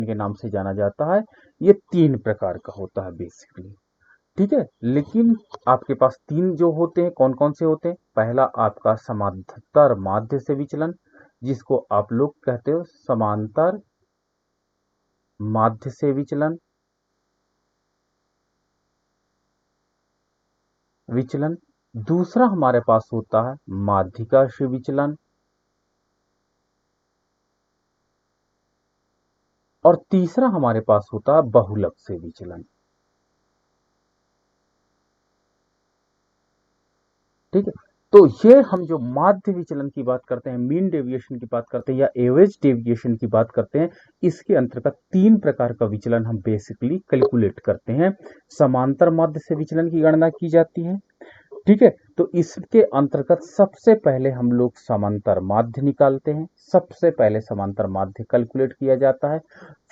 के नाम से जाना जाता है। ये 3 प्रकार का होता है बेसिकली, ठीक है। लेकिन आपके पास 3 जो होते हैं, कौन कौन से होते हैं? पहला आपका समांतर माध्य से विचलन, जिसको आप लोग कहते हो समांतर माध्य से विचलन, दूसरा हमारे पास होता है माध्यिका से विचलन, और तीसरा हमारे पास होता है बहुलक से विचलन, ठीक है। तो ये हम जो माध्य विचलन की बात करते हैं, मीन डेविएशन की बात करते हैं या एवरेज डेविएशन की बात करते हैं, इसके अंतर्गत 3 प्रकार का विचलन हम बेसिकली कैलकुलेट करते हैं। समांतर माध्य से विचलन की गणना की जाती है, ठीक है। तो इसके अंतर्गत सबसे पहले हम लोग समांतर माध्य निकालते हैं, सबसे पहले समांतर माध्य कैलकुलेट किया जाता है।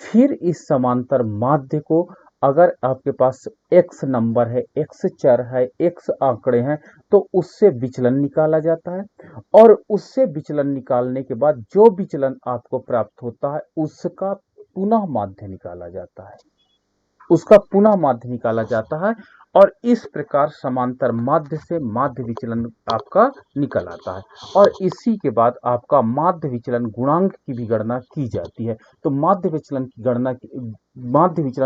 फिर इस समांतर माध्य को, अगर आपके पास x नंबर है, x चर है, x आंकड़े हैं, तो उससे विचलन निकाला जाता है, और उससे विचलन निकालने के बाद जो विचलन आपको प्राप्त होता है उसका पुनः माध्य निकाला जाता है, उसका पुनः माध्य निकाला जाता है, और इस प्रकार समांतर माध्य से माध्य विचलन आपका निकल आता है। और इसी के बाद आपका माध्य विचलन गुणांक की भी गणना की जाती है। तो माध्य विचलन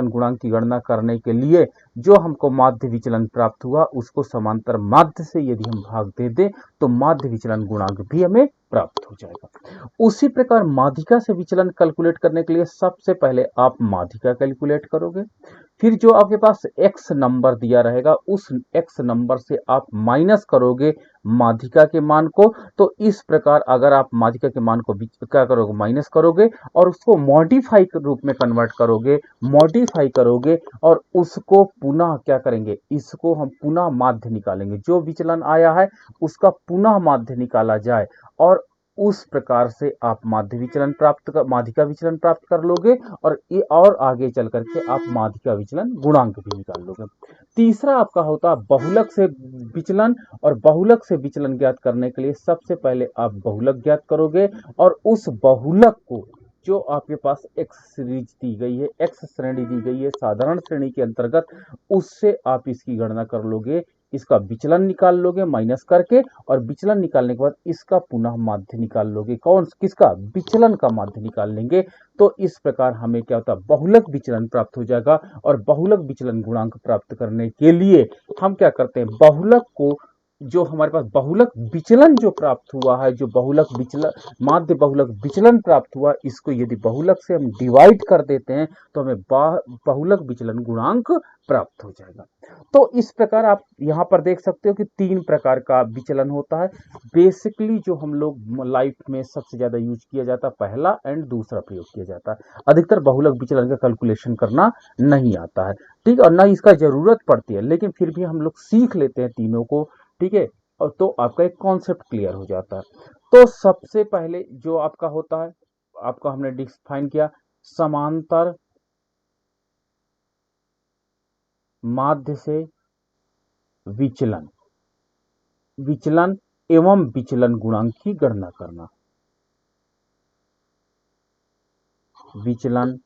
गुणांक की गणना करने के लिए जो हमको माध्य विचलन प्राप्त हुआ उसको समांतर माध्य से यदि हम भाग दे दें तो माध्य विचलन गुणांक भी हमें प्राप्त हो जाएगा। उसी प्रकार माध्यिका से विचलन कैलकुलेट करने के लिए सबसे पहले आप माध्यिका कैलकुलेट करोगे, फिर जो आपके पास x नंबर दिया रहेगा उस x नंबर से आप माइनस करोगे माध्यिका के मान को। तो इस प्रकार अगर आप माध्यिका के मान को क्या करोगे, माइनस करोगे, और उसको मॉडिफाई के रूप में कन्वर्ट करोगे, और उसको पुनः क्या करेंगे, इसको हम पुनः माध्य निकालेंगे, जो विचलन आया है उसका पुनः माध्य निकाला जाए, और उस प्रकार से आप माध्यिका विचलन प्राप्त कर लोगे, और आगे चल करके आप माध्यिका विचलन गुणांक भी निकाल लोगे। तीसरा आपका होता है बहुलक से विचलन, और बहुलक से विचलन ज्ञात करने के लिए सबसे पहले आप बहुलक ज्ञात करोगे, और उस बहुलक को जो आपके पास x सीरीज दी गई है, x श्रेणी दी गई है साधारण श्रेणी के अंतर्गत, उससे आप इसकी गणना कर लोगे, इसका विचलन निकाल लोगे माइनस करके, और विचलन निकालने के बाद इसका पुनः माध्य निकाल लोगे। किसका? विचलन का माध्य निकाल लेंगे। तो इस प्रकार हमें क्या होता है, बहुलक विचलन प्राप्त हो जाएगा। और बहुलक विचलन गुणांक प्राप्त करने के लिए हम क्या करते हैं, बहुलक को, जो हमारे पास बहुलक विचलन जो प्राप्त हुआ है, जो माध्य बहुलक विचलन प्राप्त हुआ, इसको यदि बहुलक से हम डिवाइड कर देते हैं तो हमें बहुलक विचलन गुणांक प्राप्त हो जाएगा। तो इस प्रकार आप यहां पर देख सकते हो कि 3 प्रकार का विचलन होता है बेसिकली, जो हम लोग लाइफ में सबसे ज्यादा यूज किया जाता है, पहला एंड दूसरा प्रयोग किया जाता है। अधिकतर बहुलक विचलन का कैलकुलेशन करना नहीं आता है, ठीक, और ना इसका जरूरत पड़ती है, लेकिन फिर भी हम लोग सीख लेते हैं तीनों को, ठीक है। और तो आपका एक कॉन्सेप्ट क्लियर हो जाता है। तो सबसे पहले जो आपका होता है, आपका हमने डिफाइन किया समांतर माध्य से विचलन एवं विचलन गुणांक की गणना करना, विचलन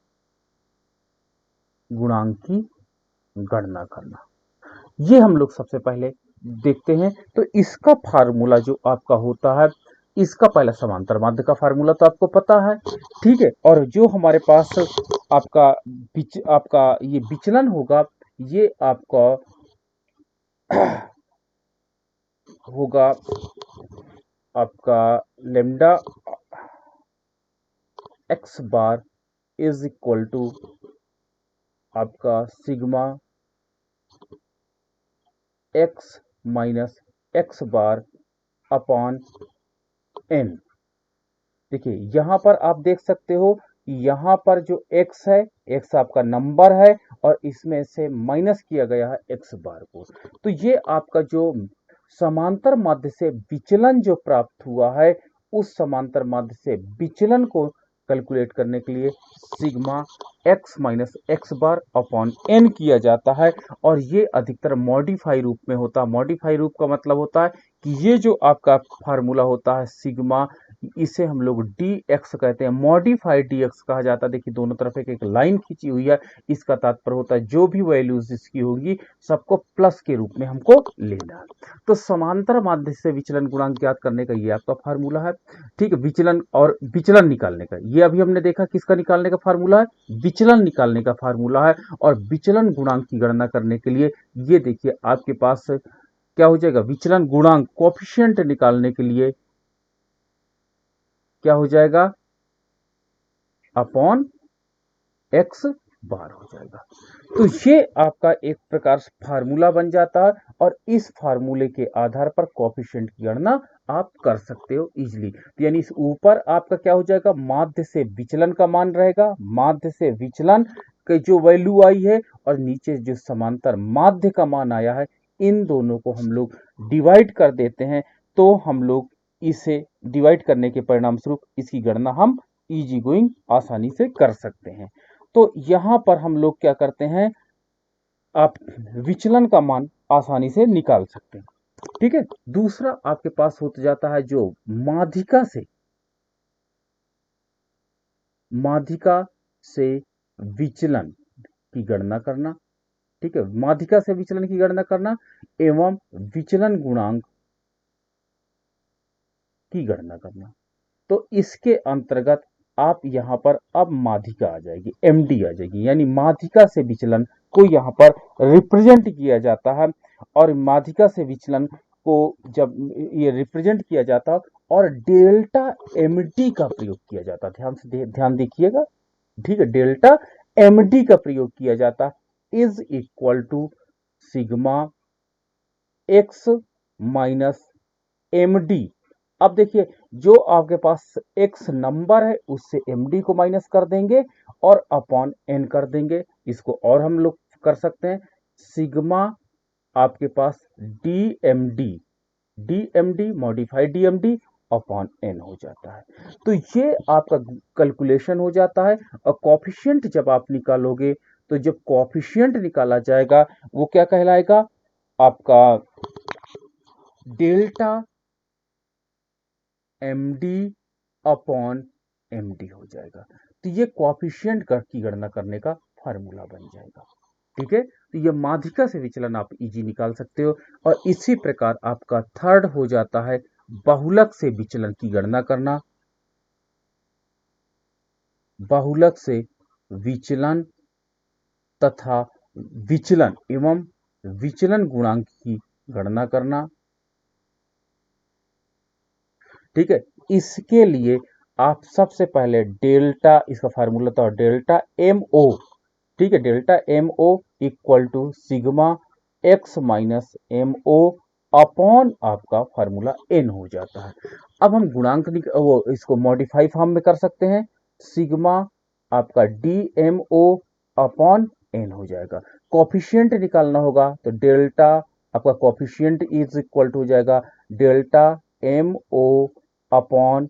गुणांक की गणना करना, ये हम लोग सबसे पहले देखते हैं। तो इसका फार्मूला जो आपका होता है, इसका पहला समांतर माध्य का फार्मूला तो आपको पता है, ठीक है। और जो हमारे पास आपका ये विचलन होगा, ये आपका होगा आपका lambda x bar is equal to आपका sigma x minus x bar upon n. देखिए यहां पर आप देख सकते हो, यहां पर जो x है, x आपका नंबर है, और इसमें से माइनस किया गया है x बार को। तो ये आपका जो समांतर माध्य से विचलन जो प्राप्त हुआ है, उस समांतर माध्य से विचलन को कैलकुलेट करने के लिए sigma x minus x bar upon N किया जाता है, और ये अधिकतर मॉडिफाई रूप में होता है। मॉडिफाई रूप का मतलब होता है कि ये जो आपका फार्मूला होता है सिग्मा इसे हम लोग dx कहते हैं। मॉडिफाइड dx कहा जाता है। देखिए दोनों तरफ एक लाइन खींची हुई है, इसका तात्पर्य होता है जो भी वैल्यूज इसकी होगी सबको प्लस के रूप में हमको लेना है। तो समांतर माध्य से विचलन गुणांक ज्ञात करने का ये आपका फार्मूला है। ठीक है, विचलन और विचलन निकालने का, ये अभी हमने देखा किसका निकालने का फार्मूला है, विचलन निकालने का फार्मूला है। और विचलन गुणांक की गणना करने के लिए ये देखिए आपके पास क्या हो जाएगा, विचलन गुणांक कोएफिशिएंट निकालने के लिए क्या हो जाएगा, अपॉन एक्स बार हो जाएगा। तो ये आपका एक प्रकार से फार्मूला बन जाता है और इस फार्मूले के आधार पर कोएफिशिएंट की गणना आप कर सकते हो इजीली। यानी इस ऊपर आपका क्या हो जाएगा, माध्य से विचलन का मान रहेगा, माध्य से विचलन की जो वैल्यू आई है और नीचे जो समांतर माध्य का मान आया है, इन दोनों को हम लोग डिवाइड कर देते हैं। तो हम लोग इसे डिवाइड करने के परिणाम स्वरूप इसकी गणना हम इजी गोइंग आसानी से कर सकते हैं। तो यहां पर हम लोग क्या करते हैं, आप विचलन का मान आसानी से निकाल सकते हैं। ठीक है, दूसरा आपके पास होता जाता है जो माध्यिका से विचलन की गणना करना। ठीक है, माध्यिका से विचलन की गणना करना एवं विचलन गुणांक की गणना करना। तो इसके अंतर्गत आप यहां पर अब माध्यिका आ जाएगी, एमडी आ जाएगी, यानी माध्यिका से विचलन को यहां पर रिप्रेजेंट किया जाता है। और माध्यिका से विचलन को जब ये रिप्रेजेंट किया जाता है और डेल्टा एमडी का प्रयोग किया जाता है, ध्यान देखिएगा। ठीक है, डेल्टा एमडी का प्रयोग किया जाता is equal to sigma x minus MD. अब देखिए जो आपके पास x नंबर है उससे md को माइनस कर देंगे और अपॉन n कर देंगे। इसको और हम लोग कर सकते हैं, सिग्मा आपके पास dmd modified dmd upon n हो जाता है। तो ये आपका कैलकुलेशन हो जाता है। और कोएफिशिएंट जब आप निकालोगे तो जब कोएफिशिएंट निकाला जाएगा वो क्या कहलाएगा, आपका डेल्टा md अपॉन md हो जाएगा। तो ये कोएफिशिएंट की गणना करने का फार्मूला बन जाएगा। ठीक है, तो ये माध्यिका से विचलन आप इजी निकाल सकते हो। और इसी प्रकार आपका थर्ड हो जाता है बहुलक से विचलन की गणना करना। बहुलक से विचलन तथा विचलन एवं विचलन गुणांक की गणना करना। ठीक है, इसके लिए आप सबसे पहले डेल्टा, इसका फार्मूला था डेल्टा एम ओ। ठीक है, delta M O equal to sigma x minus M O upon आपका फार्मूला एन हो जाता है। अब हम गुणांक वो इसको मॉडिफाई फॉर्म में कर सकते हैं, सिग्मा आपका D M O upon N हो जाएगा। कोएफिशिएंट निकालना होगा तो डेल्टा आपका कोएफिशिएंट इज इक्वल टू हो जाएगा delta M O upon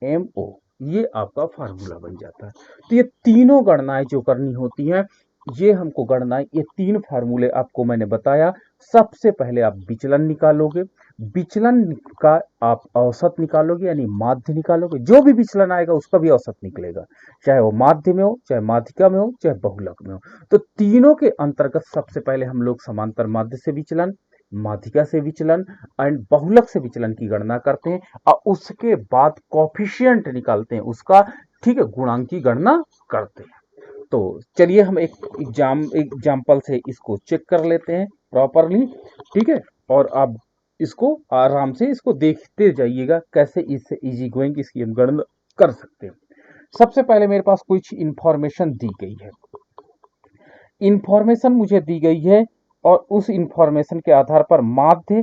M O. ये आपका फार्मूला बन जाता है। तो ये तीनों गणनाएं जो करनी होती हैं, ये हमको गणनाएं, ये तीन फार्मूले आपको मैंने बताया। सबसे पहले आप विचलन निकालोगे, विचलन का आप औसत निकालोगे यानी माध्य निकालोगे। जो भी विचलन आएगा उसका भी औसत निकलेगा, चाहे वो माध्य में हो, चाहे माध्यिका में हो, चाहे बहुलक में हो। तो तीनों के अंतर्गत सबसे पहले हम लोग समांतर माध्य से विचलन, माध्यिका से विचलन एंड बहुलक से विचलन की गणना करते हैं और उसके बाद कोएफिशिएंट निकालते हैं उसका। ठीक है, गुणांक की गणना करते हैं। तो चलिए हम एक एग्जाम्पल से इसको चेक कर लेते हैं प्रॉपरली। ठीक है, और आप इसको आराम से इसको देखते जाइएगा कैसे इससे इजी गोइंग इसकी हम गणना कर सकते हैं। सबसे पहले मेरे पास कुछ इंफॉर्मेशन दी गई है, इंफॉर्मेशन मुझे दी गई है और उस इंफॉर्मेशन के आधार पर माध्य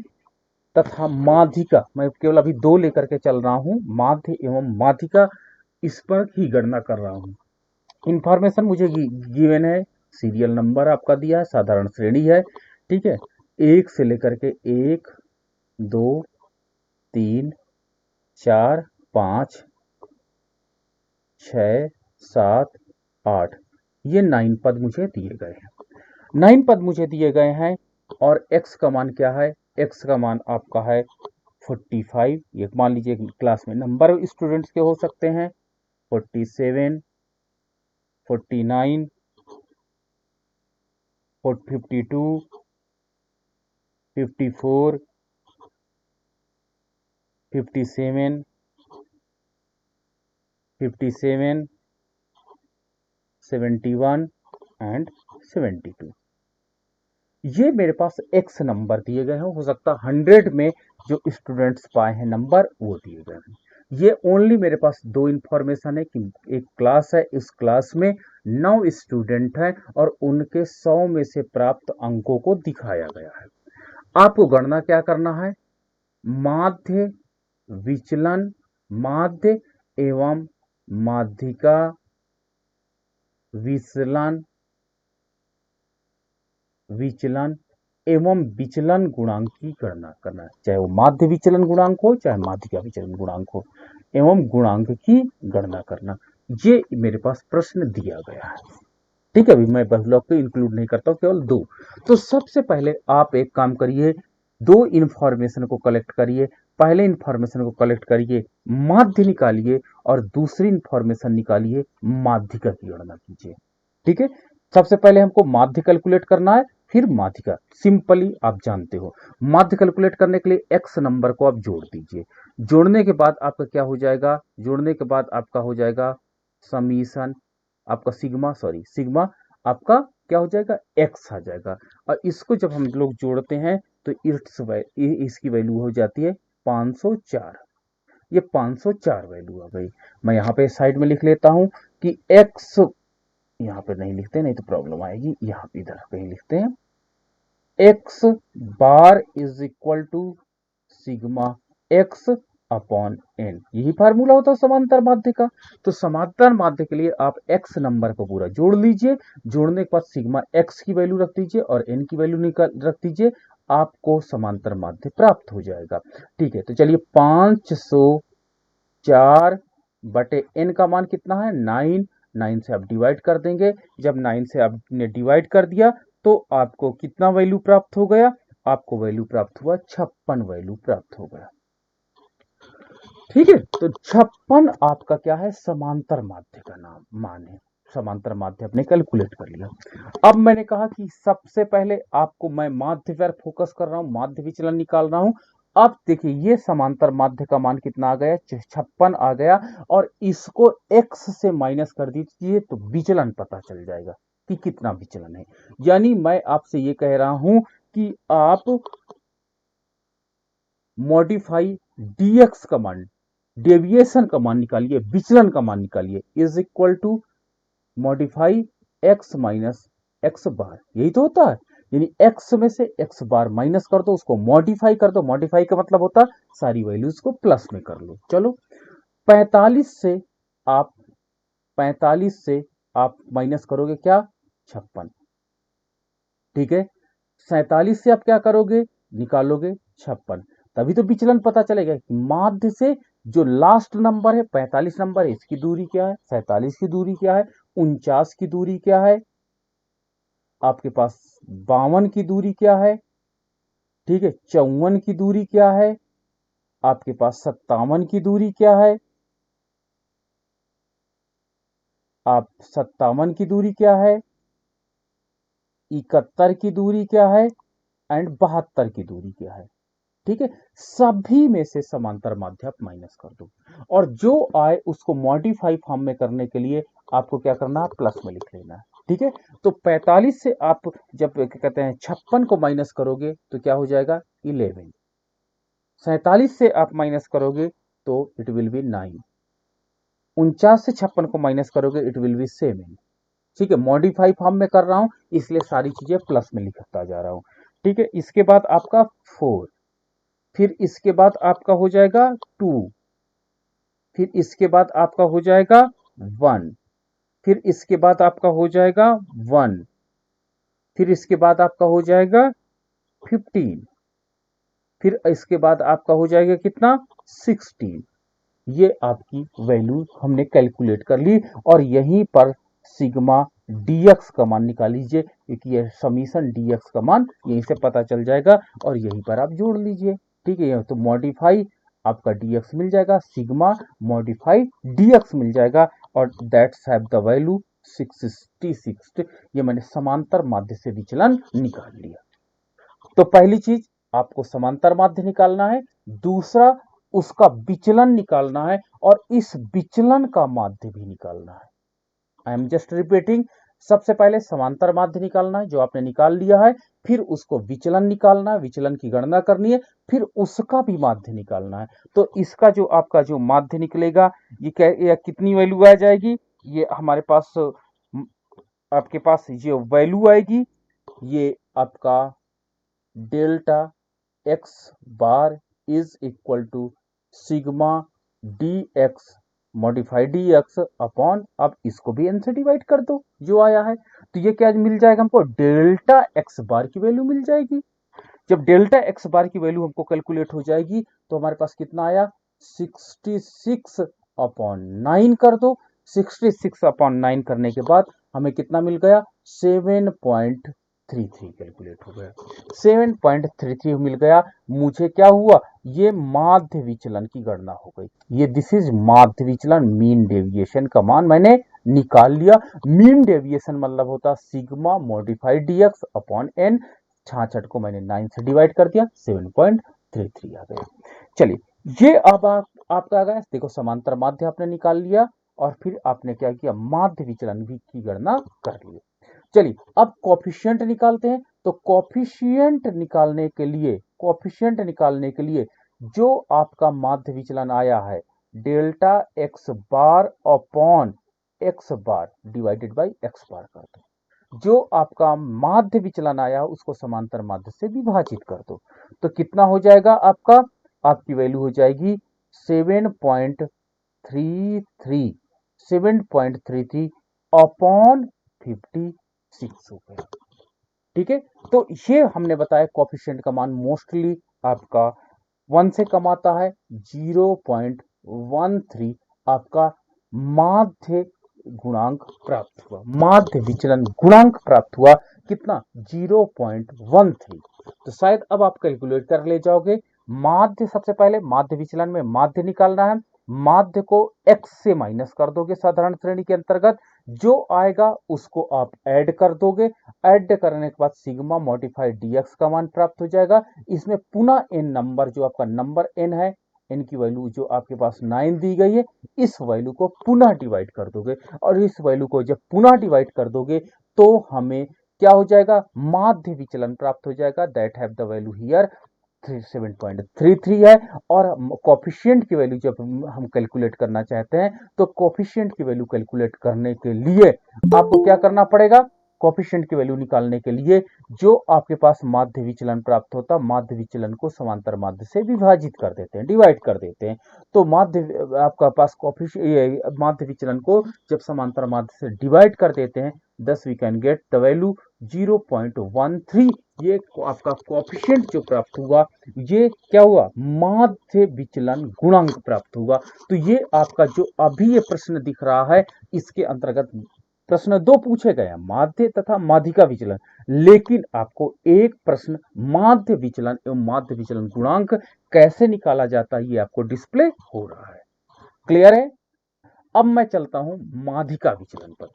तथा माध्यिका, मैं केवल अभी दो लेकर के चल रहा हूं, माध्य एवं माध्यिका, इस पर ही गणना कर रहा हूं। इंफॉर्मेशन मुझे गिवन है, सीरियल नंबर आपका दिया है, साधारण श्रेणी है। ठीक है, एक से लेकर के 1 2 3 4 5 6 7 8, ये 9 पद मुझे दिए गए हैं। 9 पद मुझे दिए गए हैं और x का मान क्या है, x का मान आपका है 45, ये मान लीजिए क्लास में नंबर स्टूडेंट्स के हो सकते हैं, 47, 49, 52, 54, 57, 57, 71 एंड 72। ये मेरे पास एक्स नंबर दिए गए हैं, हो सकता है 100 में जो स्टूडेंट्स पाए हैं नंबर वो दिए गए हैं। ये ओनली मेरे पास दो इंफॉर्मेशन है कि एक क्लास है, इस क्लास में 9 स्टूडेंट हैं और उनके 100 में से प्राप्त अंकों को दिखाया गया है। आपको गणना क्या करना है, माध्य विचलन, माध्य एवं माध्यिका विचलन, विचलन एवं विचलन गुणांक की गणना करना है, चाहे वो माध्य विचलन गुणांक हो चाहे माध्यिका विचलन गुणांक हो, एवं गुणांक की गणना करना। ये मेरे पास प्रश्न दिया गया है, ठीक है। अभी मैं बहुलक को इंक्लूड नहीं करता हूं, केवल दो। तो सबसे पहले आप एक काम करिए, दो इंफॉर्मेशन को कलेक्ट करिए। पहले इंफॉर्मेशन को कलेक्ट करिए, माध्य निकालिए, और दूसरी इंफॉर्मेशन निकालिए, माध्यिका की गणना कीजिए, ठीक है। सबसे पहले हमको माध्य कैलकुलेट करना है, फिर माध्यिका। सिंपली आप जानते हो, माध्य कैलकुलेट करने के लिए एक्स नंबर को आप जोड़ दीजिए। जोड़ने के बाद आपका क्या हो जाएगा, जोड़ने के बाद आपका हो जाएगा समीशन, आपका सिग्मा आपका क्या हो जाएगा, एक्स आ जाएगा। और इसको जब हम लोग जोड़ते हैं तो इसकी वैल्यू हो जाती है 504। ये 504 वैल्यू आ गई। मैं यहाँ पे साइड में लिख लेता हूं कि एक्स, यहाँ पे नहीं लिखते नहीं तो प्रॉब्लम आएगी, यहाँ पे इधर कहीं लिखते हैं, X bar is equal to sigma X upon N. यही फार्मूला होता है समांतर माध्य का। तो समांतर माध्य के लिए आप एक्स नंबर को पूरा जोड़ लीजिए, जोड़ने के बाद सिग्मा एक्स की वैल्यू रख दीजिए और एन की वैल्यू निकाल रख दीजिए, आपको समांतर माध्य प्राप्त हो जाएगा, ठीक है। तो चलिए 504 बटे एन का मान कितना है, 9, 9 से आप डिवाइड कर देंगे। जब 9 से आपने डिवाइड कर दिया तो आपको कितना वैल्यू प्राप्त हो गया, आपको वैल्यू प्राप्त हुआ 56 वैल्यू प्राप्त हो गया, ठीक है। तो 56 आपका क्या है, समांतर माध्य का नाम मान है। समांतर माध्य आपने कैलकुलेट कर लिया। अब मैंने कहा कि सबसे पहले आपको मैं माध्य पर फोकस कर रहा हूं, माध्य विचलन निकाल रहा हूं। अब देखिए ये समांतर माध्य का मान कितना आ गया, 56 आ गया, और इसको x से माइनस कर दीजिए तो विचलन पता चल जाएगा कि कितना विचलन है। यानी मैं आपसे ये कह रहा हूं कि आप मॉडिफाई dx का मान, डेविएशन का मान निकालिए, विचलन का मान निकालिए, is equal to modify x minus x bar. यही तो होता है, यानी x में से x बार माइनस कर दो, उसको मॉडिफाई कर दो। मॉडिफाई का मतलब होता है सारी वैल्यूज को प्लस में कर लो। चलो 45 से आप 45 से आप माइनस करोगे क्या, 56, ठीक है। 47 से आप क्या करोगे, निकालोगे 56, तभी तो विचलन पता चलेगा कि माध्य से जो लास्ट नंबर है 45 नंबर है, इसकी दूरी क्या है, 47 की दूरी क्या है, 49 की दूरी क्या है, आपके पास 52 की दूरी क्या है, ठीक है, 54 की दूरी क्या है, आपके पास 57 की दूरी क्या है, आप 57 की दूरी क्या है, 71 की दूरी क्या है, एंड 72 की दूरी क्या है, ठीक है। सभी में से समांतर माध्य आप माइनस कर दो, और जो आए उसको मॉडिफाई फॉर्म में करने के लिए आपको क्या करना है, प्लस में लिख लेना है, ठीक है। तो 45 से आप जब क्या कहते हैं 56 को माइनस करोगे तो क्या हो जाएगा, 11। 47 से आप माइनस करोगे तो इट विल बी 9। 49 से 56 को माइनस करोगे इट विल बी 7, ठीक है। मॉडिफाई फॉर्म में कर रहा हूं इसलिए सारी चीजें प्लस में लिखता जा रहा हूं, ठीक है। इसके बाद आपका 4, फिर इसके बाद आपका हो जाएगा 2, फिर इसके बाद आपका हो जाएगा 1, फिर इसके बाद आपका हो जाएगा 1, फिर इसके बाद आपका हो जाएगा 15, फिर इसके बाद आपका हो जाएगा कितना, 16। ये आपकी वैल्यू हमने कैलकुलेट कर ली, और यहीं पर सिग्मा dx का मान निकाल लीजिए, क्योंकि ये समीशन dx का मान यहीं से पता चल जाएगा, और यहीं पर आप जोड़ लीजिए, ठीक है, तो मॉडिफाई आपका dx मिल जाएगा, सिग्मा मॉडिफाई dx मिल जाएगा, और दैट्स हैव द वैल्यू 66। ये मैंने समांतर माध्य से विचलन निकाल लिया। तो पहली चीज आपको समांतर माध्य निकालना है, दूसरा उसका विचलन निकालना है, और इस विचलन का माध्य भी निकालना है। आई एम जस्ट रिपीटिंग, सबसे पहले समांतर माध्य निकालना है जो आपने निकाल लिया है, फिर उसको विचलन निकालना है, विचलन की गणना करनी है, फिर उसका भी माध्य निकालना है। तो इसका जो आपका जो माध्य निकलेगा, ये कितनी वैल्यू आ जाएगी, ये हमारे पास आपके पास ये वैल्यू आएगी, ये आपका delta x bar is equal to sigma D X modify D X upon, अब इसको भी एन से डिवाइड कर दो जो आया है, तो ये क्या मिल जाएगा हमको, डेल्टा एक्स बार की वैल्यू मिल जाएगी। जब डेल्टा एक्स बार की वैल्यू हमको कैलकुलेट हो जाएगी तो हमारे पास कितना आया, 66 अपॉन 9 कर दो। 66 अपॉन 9 करने के बाद हमें कितना मिल गया, 7.33 कैलकुलेट हो गया, 7.33 मिल गया। मुझे क्या हुआ, ये माध्य विचलन की गणना हो गई। ये दिस इज माध्य विचलन, मीन डेविएशन का मान मैंने निकाल लिया। मीन डेविएशन मतलब होता sigma modified DX upon N, 66 को मैंने 9 से डिवाइड कर दिया, 7.33 आ गया। चलिए, ये अब आपका आ गया, देखो समांतर माध्य आपने निकाल लिया, और फिर आपने क्या किया, माध्य विचलन भी की गणना कर ली। चलिए, अब कोफिशिएंट निकालते हैं। तो कोफिशिएंट निकालने के लिए जो आपका माध्य विचलन आया है, delta x bar upon x bar divided by x bar कर दो। जो आपका माध्य विचलन आया उसको समांतर माध्य से विभाजित कर दो, तो कितना हो जाएगा आपका, आपकी वैल्यू हो जाएगी 7.33 अपॉन 56 हो गया। ठीक है, तो ये हमने बताया कोफिशिएंट का मान मोस्टली आपका 1 से कम आता है, 0.13 आपका माध्य गुणांक प्राप्त हुआ, माध्य विचलन गुणांक प्राप्त हुआ, कितना, 0.13। तो शायद अब आप कैलकुलेट कर ले जाओगे। माध्य, सबसे पहले माध्य विचलन में माध्य निकालना है, माध्य को x से माइनस कर दोगे साधारण श्रेणी के अंतर्गत, जो आएगा उसको आप ऐड कर दोगे, ऐड करने के बाद सिग्मा मॉडिफाइड dx का मान प्राप्त हो जाएगा। इसमें पुनः n नंबर, जो आपका नंबर n है, n की वैल्यू जो आपके पास 9 दी गई है, इस वैल्यू को पुनः डिवाइड कर दोगे, और इस वैल्यू को जब पुनः डिवाइड कर दोगे तो हमें क्या हो जाएगा, माध्य विचलन प्राप्त हो जाएगा, that have the value here 7.33 है। और कोफिशिएंट की वैल्यू जब हम कैलकुलेट करना चाहते हैं, तो कोफिशिएंट की वैल्यू कैलकुलेट करने के लिए आपको क्या करना पड़ेगा, कोफिशिएंट की वैल्यू निकालने के लिए जो आपके पास माध्य विचलन प्राप्त होता, माध्य विचलन को समांतर माध्य से विभाजित कर देते हैं, डिवाइड कर देते हैं। तो माध्य आपका पास माध्य विचलन को जब समांतर माध्य से डिवाइड कर देते हैं, thus we can get the value 0.13। ये आपका कोफिशिएंट जो प्राप्त हुआ, ये क्या हुआ, माध्य विचलन गुणांक प्राप्त हुआ। तो ये आपका जो अभी ये प्रश्न दिख रहा है, इसके अंतर्गत प्रश्न 2 पूछे गए हैं, माध्य तथा माध्यिका विचलन, लेकिन आपको एक प्रश्न माध्य विचलन एवं माध्य विचलन गुणांक कैसे निकाला जाता है, ये आपको डिस्प्ले हो रहा है। क्लियर है? अब मैं चलता हूं माध्यिका विचलन पर।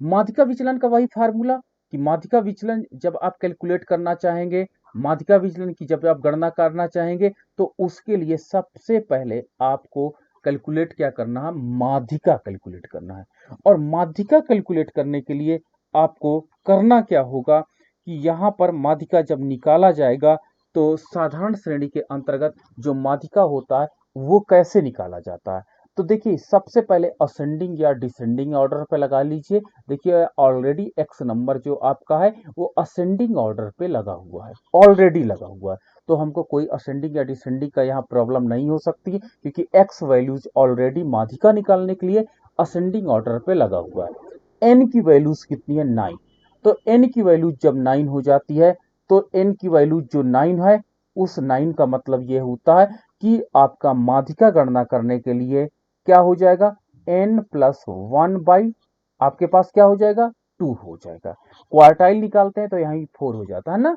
माध्यिका विचलन का वही फार्मूला कि माध्यिका विचलन जब आप कैलकुलेट करना चाहेंगे, माध्यिका विचलन की जब आप गणना करना चाहेंगे, तो उसके लिए सबसे पहले आपको कैलकुलेट क्या करना है, माध्यिका कैलकुलेट करना है। और माध्यिका कैलकुलेट करने के लिए आपको करना क्या होगा कि यहाँ पर माध्यिका जब निकाला जाएगा, तो साधारण श्रेणी के अंतर्गत जो माध्यिका होता है वो कैसे निकाला जाता है। तो देखिए, सबसे पहले असेंडिंग या डिसेंडिंग ऑर्डर पे लगा लीजिए। देखिए, ऑलरेडी एक्स नंबर जो आपका है वो असेंडिंग ऑर्डर पे लगा हुआ है, ऑलरेडी लगा हुआ है, तो हमको कोई असेंडिंग या डिसेंडिंग का यहाँ प्रॉब्लम नहीं हो सकती, क्योंकि एक्स वैल्यूज ऑलरेडी माध्यिका निकालने के लिए असेंडिंग ऑर्डर पे लगा हुआ है। एन की वैल्यूज कितनी है, 9। तो एन की वैल्यू जब 9 हो जाती है, तो एन की वैल्यू जो 9 है, उस 9 का मतलब ये होता है कि आपका माध्यिका गणना करने के लिए क्या हो जाएगा, n+1 बाई आपके पास क्या हो जाएगा, 2 हो जाएगा। क्वार्टाइल निकालते हैं तो यहाँ 4 हो जाता है ना।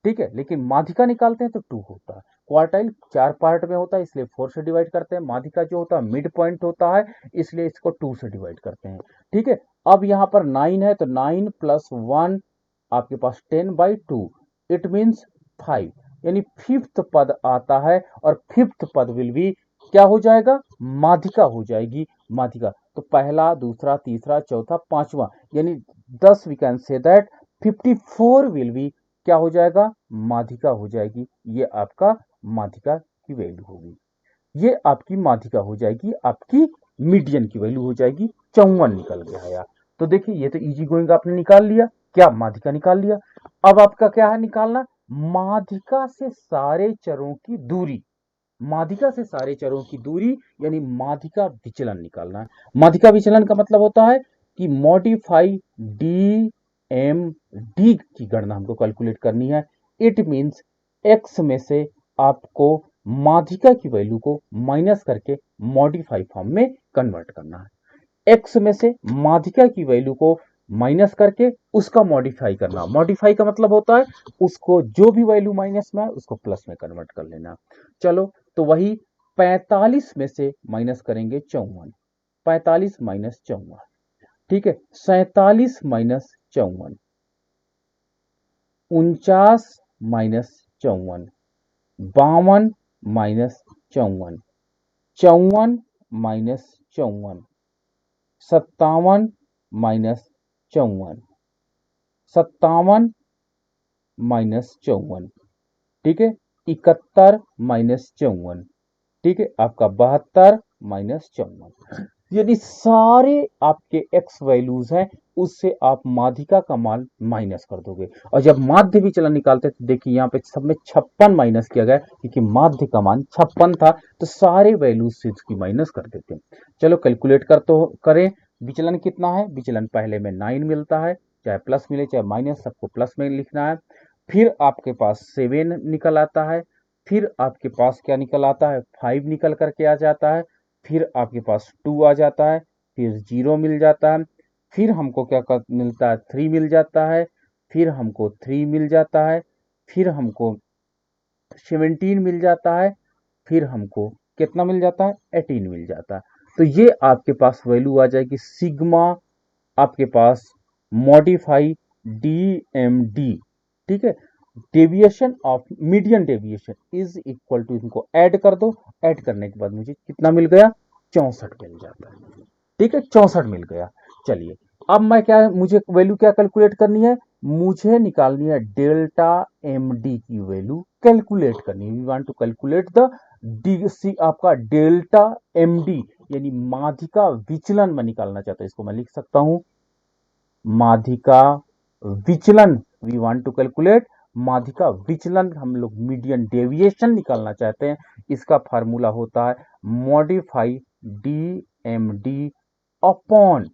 ठीक है, लेकिन माध्यिका निकालते हैं तो 2 होता है। क्वार्टाइल 4 पार्ट में होता है, इसलिए 4 से डिवाइड करते हैं। माध्यिका जो होता है मिड पॉइंट होता है, इसलिए इसको 2 से डिवाइड करते हैं। ठीक है, अब यहाँ पर 9 है तो 9 + 1 आपके पास 10/2, इट मीन्स 5, यानी फिफ्थ पद आता है, और फिफ्थ पद विल बी क्या हो जाएगा, माध्यिका हो जाएगी। माध्यिका तो पहला, दूसरा, तीसरा, चौथा, पांचवा, यानी 10 we can say that 54 will be क्या हो जाएगा, माध्यिका हो जाएगी। ये आपका माध्यिका की वैल्यू होगी, ये आपकी माध्यिका हो जाएगी, आपकी मीडियन की वैल्यू हो जाएगी। 54 निकल गया यार। तो देखिए ये तो इजी गोइंग आपने निकाल लिया, क्या माध्यिका निकाल लिया। अब आपका क्या है निकालना, माध्यिका से सारे चरों की दूरी, माध्यिका से सारे चरों की दूरी यानी माध्यिका विचलन निकालना है। माध्यिका विचलन का मतलब होता है कि मॉडिफाई डी एम डी की गणना हमको कैलकुलेट करनी है। इट मींस एक्स में से आपको माध्यिका की वैल्यू को माइनस करके मॉडिफाई फॉर्म में कन्वर्ट करना है। एक्स में से माध्यिका की वैल्यू को माइनस करके उसका मॉडिफाई करना। मॉडिफाई का मतलब होता है उसको जो भी वैल्यू माइनस में है उसको प्लस में कन्वर्ट कर लेना। चलो तो वही 45 में से माइनस करेंगे 54, 45 माइनस 54, ठीक है, 47 minus 54, 49 minus 54, 52 minus 54, 54 minus 54, 57 minus 54, 57 minus 54, ठीक है, 71 माइनस 54, ठीक है, आपका 72 माइनस 54। यदि सारे आपके एक्स वैल्यूज हैं उससे आप माध्यिका का मान माइनस कर दोगे, और जब माध्य विचलन निकालते तो देखिए यहाँ पे सब में 56 माइनस किया गया क्योंकि माध्य का मान 56 था, तो सारे वैल्यूज से इसकी माइनस कर देते हैं। चलो कैलकुलेट कर तो करें, विचलन कितना है, विचलन पहले में 9 मिलता है, चाहे प्लस मिले चाहे माइनस, सबको प्लस में लिखना है। फिर आपके पास 7 निकल आता है, फिर आपके पास क्या निकल आता है, 5 निकल करके आ जाता है, फिर आपके पास 2 आ जाता है, फिर 0 मिल जाता है, फिर हमको क्या मिलता है, 3 मिल जाता है, फिर हमको 3 मिल जाता है, फिर हमको 17 मिल जाता है, फिर हमको कितना मिल जाता है, 18 मिल जाता है। तो ये आपके पास वैल्यू आ जाएगी सिग्मा आपके पास मॉडिफाई DMD, ठीक है, deviation of median deviation is equal to, इनको ऐड कर दो, ऐड करने के बाद मुझे कितना मिल गया, 64 मिल जाता है, ठीक है, 64 मिल गया। चलिए अब मैं क्या, मुझे वैल्यू क्या कैलकुलेट करनी है, मुझे निकालनी है डेल्टा MD की वैल्यू कैलकुलेट करनी है। We want to calculate the D आपका डेल्टा MD यानी माध्यिका विचलन में निकालना चाहता हूं, इसको मैं लिख सकता हूं माध्यिका विचलन। वी वांट टू कैलकुलेट माध्यिका विचलन, हम लोग मीडियन डेविएशन निकालना चाहते हैं। इसका फार्मूला होता है मॉडिफाई DMD अपॉन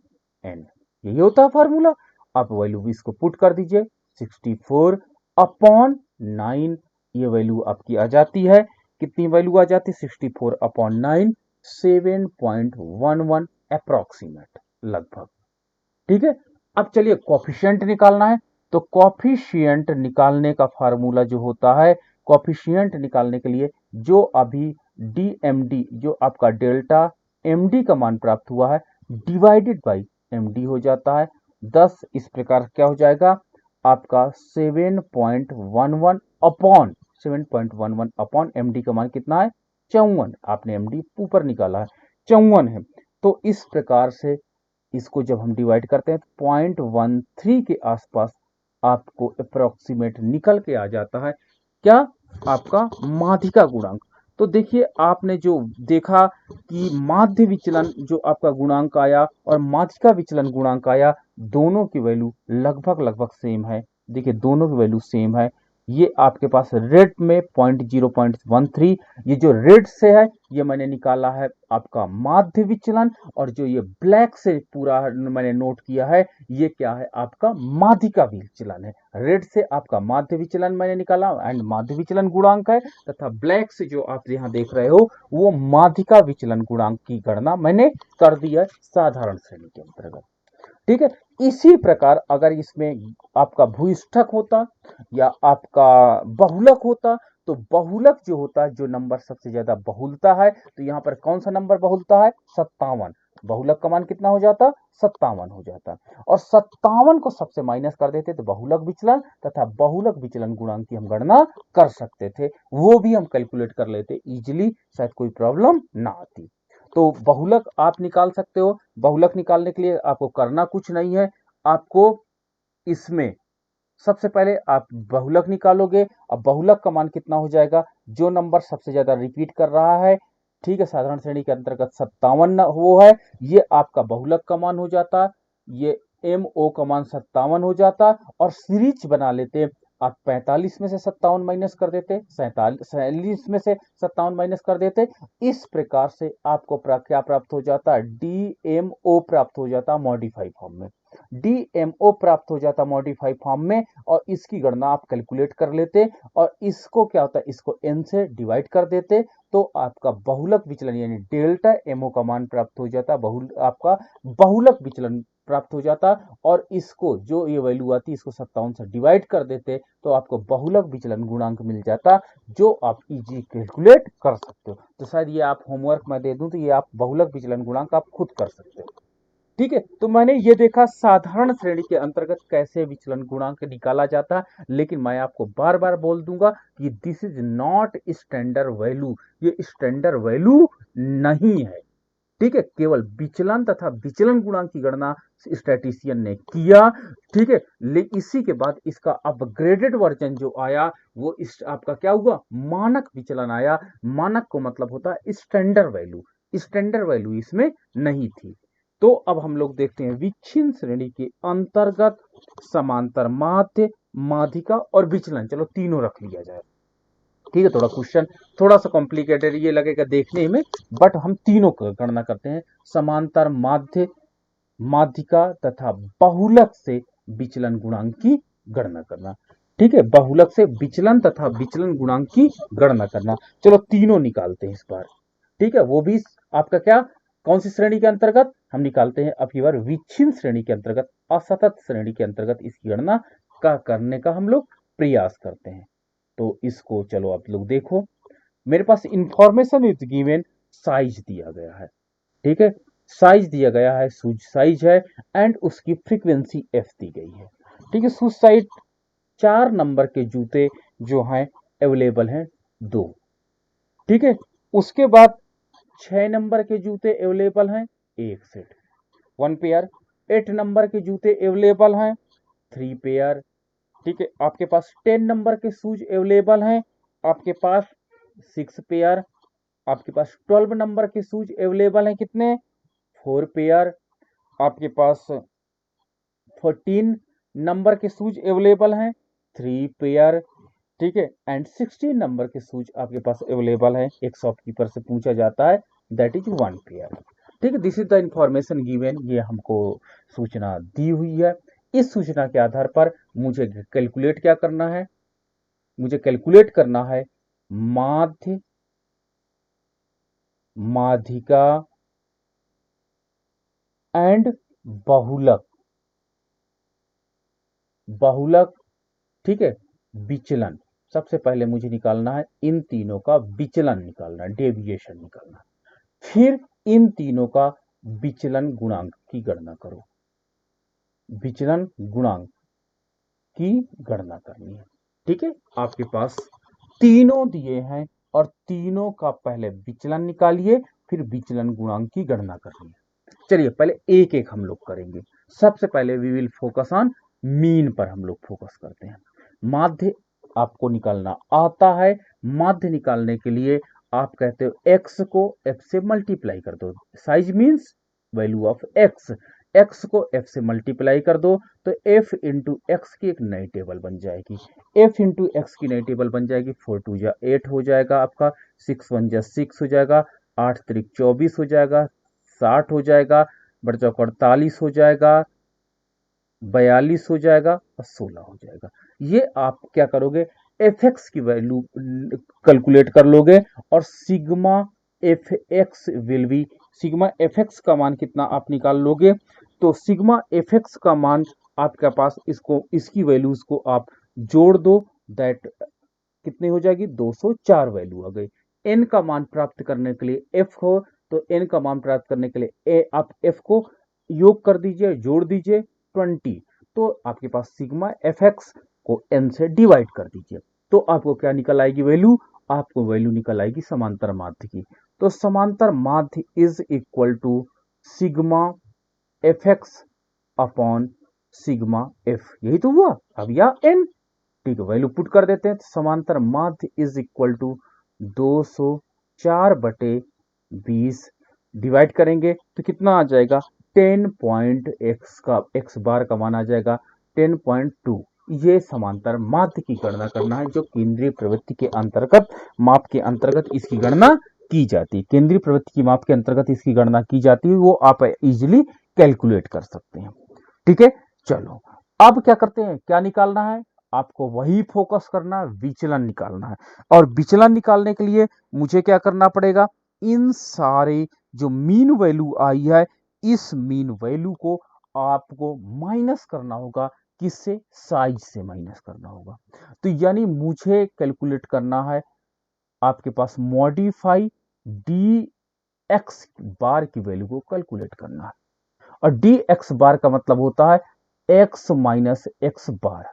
n, यही होता है फार्मूला। आप वैल्यू इसको पुट कर दीजिए 64 अपॉन 9, ये वैल्यू आपकी आ जाती है, कितनी वैल्यू आ जाती है, 64 अपॉन 9, 7.11 अप्रोक्सीमेट लगभग, ठीक है। अब चलिए कॉफिशिएंट निकालना है, तो कॉफिशिएंट निकालने का फार्मूला जो होता है, कॉफिशिएंट निकालने के लिए जो अभी DMD जो आपका डेल्टा MD का मान प्राप्त हुआ है डिवाइडेड बाई MD हो जाता है 10, इस प्रकार क्या हो जाएगा आपका 7.11 अपॉन MD का मान कितना है 54, आपने MD ऊपर निकाला है 54 है। तो इस प्रकार से इसको जब हम डिवाइड करते हैं तो 0.13 के आसपास आपको अप्रोक्सीमेट निकल के आ जाता है क्या, आपका माध्यिका गुणांक। तो देखिए आपने जो देखा कि माध्य विचलन जो आपका गुणांक आया और माध्यिका विचलन गुणांक आया, दोनों की वैल्यू लगभग लगभग सेम है। देखिए दोनों की वैल्यू सेम है। ये आपके पास रेड में 0.13, ये जो रेड से है ये मैंने निकाला है आपका माध्य विचलन, और जो ये ब्लैक से पूरा मैंने नोट किया है ये क्या है, आपका माध्यिका विचलन है। रेड से आपका माध्य विचलन मैंने निकाला एंड माध्य विचलन गुणांक है, तथा ब्लैक से जो आप यहाँ देख रहे हो वो माध्यिका विचलन गुणांक की गणना मैंने कर दी है साधारण श्रेणी के अंतर्गत। ठीक है। इसी प्रकार अगर इसमें आपका भूइष्ठक होता या आपका बहुलक होता, तो बहुलक जो होता है, जो नंबर सबसे ज्यादा बहुलता है, तो यहाँ पर कौन सा नंबर बहुलता है? 57। बहुलक का मान कितना हो जाता? 57 हो जाता। और 57 को सबसे माइनस कर देते तो बहुलक विचलन तथा बहुलक विचलन गुणांक की हम गणना कर सकते थे, वो भी हम कैलकुलेट कर लेते इजिली, शायद कोई प्रॉब्लम ना आती। तो बहुलक आप निकाल सकते हो। बहुलक निकालने के लिए आपको करना कुछ नहीं है, आपको इसमें सबसे पहले आप बहुलक निकालोगे। अब बहुलक का मान कितना हो जाएगा? जो नंबर सबसे ज्यादा रिपीट कर रहा है, ठीक है, साधारण श्रेणी के अंतर्गत 57 वो है, ये आपका बहुलक का मान हो जाता, ये MO का मान 57 हो जाता। और सीरीज बना लेते, आप 45 में से 57 माइनस कर देते, 47 में से 57 माइनस कर देते। इस प्रकार से आपको क्या प्राप्त हो जाता? DMO प्राप्त हो जाता मॉडिफाई फॉर्म में। DMO प्राप्त हो जाता मॉडिफाई फॉर्म में, और इसकी गणना आप कैलकुलेट कर लेते, और इसको क्या होता है, इसको n से डिवाइड कर देते, तो आपका बहुलक विचलन यानी डेल्टा MO का मान प्राप्त हो जाता, आपका बहुलक विचलन प्राप्त हो जाता। और इसको जो ये वैल्यू आती, इसको 57 से डिवाइड कर देते, तो आपको बहुलक विचलन गुणांक मिल जाता, जो आप इजी कैलकुलेट कर सकते हो। तो शायद ये आप होमवर्क में दे दूं, तो ये आप बहुलक विचलन गुणांक आप खुद कर सकते हो। ठीक है, तो मैंने ये देखा साधारण श्रेणी के अंतर्गत कैसे विचलन गुणांक निकाला जाता है, लेकिन मैं आपको बार बार बोल दूंगा कि this is not standard value, ये स्टैंडर्ड वैल्यू नहीं है। ठीक है, केवल विचलन तथा विचलन गुणांक की गणना स्टैटिस्टिशियन ने किया। ठीक है, इसी के बाद इसका अपग्रेडेड वर्जन जो आया, वो इस आपका क्या हुआ? मानक विचलन आया। मानक को मतलब होता है स्टैंडर्ड वैल्यू, स्टैंडर्ड वैल्यू इसमें नहीं थी। तो अब हम लोग देखते हैं विच्छिन्न श्रेणी के अंतर्गत समांतर माध्य, माध्यिका और विचलन, चलो तीनों रख लिया जाए। ठीक है, थोड़ा क्वेश्चन थोड़ा सा कॉम्प्लिकेटेड ये लगेगा देखने में, बट हम तीनों का गणना करते हैं। समांतर माध्य, माध्यिका तथा बहुलक से विचलन गुणांक की गणना करना। ठीक है, बहुलक से विचलन तथा विचलन गुणांक की गणना करना। चलो तीनों निकालते हैं इस बार। ठीक है, वो भी आपका क्या, कौन सी श्रेणी के अंतर्गत हम निकालते हैं? अब की बार विच्छिन्न श्रेणी के अंतर्गत, असतत श्रेणी के अंतर्गत इसकी गणना का करने का हम लोग प्रयास करते हैं। तो इसको चलो आप लोग देखो, मेरे पास इंफॉर्मेशन इज गिवन, साइज दिया गया है। ठीक है, साइज दिया गया है, शूज साइज है, एंड उसकी फ्रीक्वेंसी f दी गई है। ठीक है, शूज साइज 4 नंबर के जूते जो हैं अवेलेबल हैं 2। ठीक है, उसके बाद 6 नंबर के जूते अवेलेबल हैं 1 सेट, 1 पेयर। 8 नंबर के जूते अवेलेबल हैं 3 पेयर। ठीक है, आपके पास 10 नंबर के शूज अवेलेबल हैं, आपके पास 6 पेयर। आपके पास 12 नंबर के शूज अवेलेबल हैं कितने? 4 पेयर। आपके पास 14 नंबर के शूज अवेलेबल हैं 3 पेयर। ठीक है, एंड 16 नंबर के शूज आपके पास अवेलेबल है, एक शॉपकीपर से पूछा जाता है, दैट इज 1 पेयर। ठीक है, this is the information given, ये हमको सूचना दी हुई है। इस सूचना के आधार पर मुझे कैलकुलेट क्या करना है? मुझे कैलकुलेट करना है माध्य, माध्यिका एंड बहुलक, बहुलक। ठीक है, विचलन सबसे पहले मुझे निकालना है, इन तीनों का विचलन निकालना है, डेविएशन निकालना है। फिर इन तीनों का विचलन गुणांक की गणना करो, विचलन गुणांक की गणना करनी है। ठीक है, आपके पास तीनों दिए हैं, और तीनों का पहले विचलन निकालिए, फिर विचलन गुणांक की गणना करनी है। चलिए पहले एक एक हम लोग करेंगे। सबसे पहले we will focus on mean पर, हम लोग फोकस करते हैं। माध्य आपको निकालना आता है। माध्य निकालने के लिए आप कहते हो x को f से मल्टीप्लाई कर दो, size means value of x, x को f से मल्टीप्लाई कर दो, तो f इंटू एक्स की एक नई टेबल बन जाएगी। f इंटू एक्स की नई टेबल बन जाएगी, 4 2 जा 8 हो जाएगा आपका, 6 1 जा 6 हो जाएगा, 8 3 24 हो जाएगा, 60 हो जाएगा, बड़ चौक 48 हो जाएगा, 42 हो जाएगा, और 16 हो जाएगा। ये आप क्या करोगे? एफ एक्स की वैल्यू कैलकुलेट कर लोगे, और sigma F x will be, sigma F x का मान कितना आप निकाल लोगे? तो सिग्मा एफ एक्स का मान आपके पास इसकी वैल्यूज को आप जोड़ दो, दैट कितनी हो जाएगी, 204 वैल्यू आ गई। एन का मान प्राप्त करने के लिए एफ हो, तो एन का मान प्राप्त करने के लिए आप एफ को योग कर दीजिए, जोड़ दीजिए 20, तो आपके पास सिग्मा एफ एक्स को एन से डिवाइड कर दीजिए, तो आपको क्या निकल आएगी वैल्यू, आपको वैल्यू निकल आएगी समांतर माध्य की। तो समांतर माध्य is equal to sigma F X upon sigma F, यही तो हुआ। अब या एन, ठीक है, वैल्यू पुट कर देते हैं, तो समांतर माध्य इज इक्वल टू 204/20 डिवाइड करेंगे तो कितना आ जाएगा, 10.x का x बार का मान आ जाएगा 10.2। ये समांतर माध्य की गणना करना है, जो केंद्रीय प्रवृत्ति के अंतर्गत माप के अंतर्गत इसकी गणना की जाती है। केंद्रीय प्रवृत्ति की माप के अंतर्गत इसकी गणना की जाती है, वो आप इजीली कैलकुलेट कर सकते हैं। ठीक है, चलो अब क्या करते हैं, क्या निकालना है, आपको वही फोकस करना है, विचलन निकालना है। और विचलन निकालने के लिए मुझे क्या करना पड़ेगा, इन सारे जो मीन वैल्यू आई है, इस मीन वैल्यू को आपको माइनस करना होगा, किससे, साइज से माइनस करना होगा। तो यानी मुझे कैलकुलेट करना है, आपके पास मॉडिफाई डी एक्स बार की वैल्यू को कैलकुलेट करना है। और डी एक्स बार का मतलब होता है एक्स माइनस एक्स बार,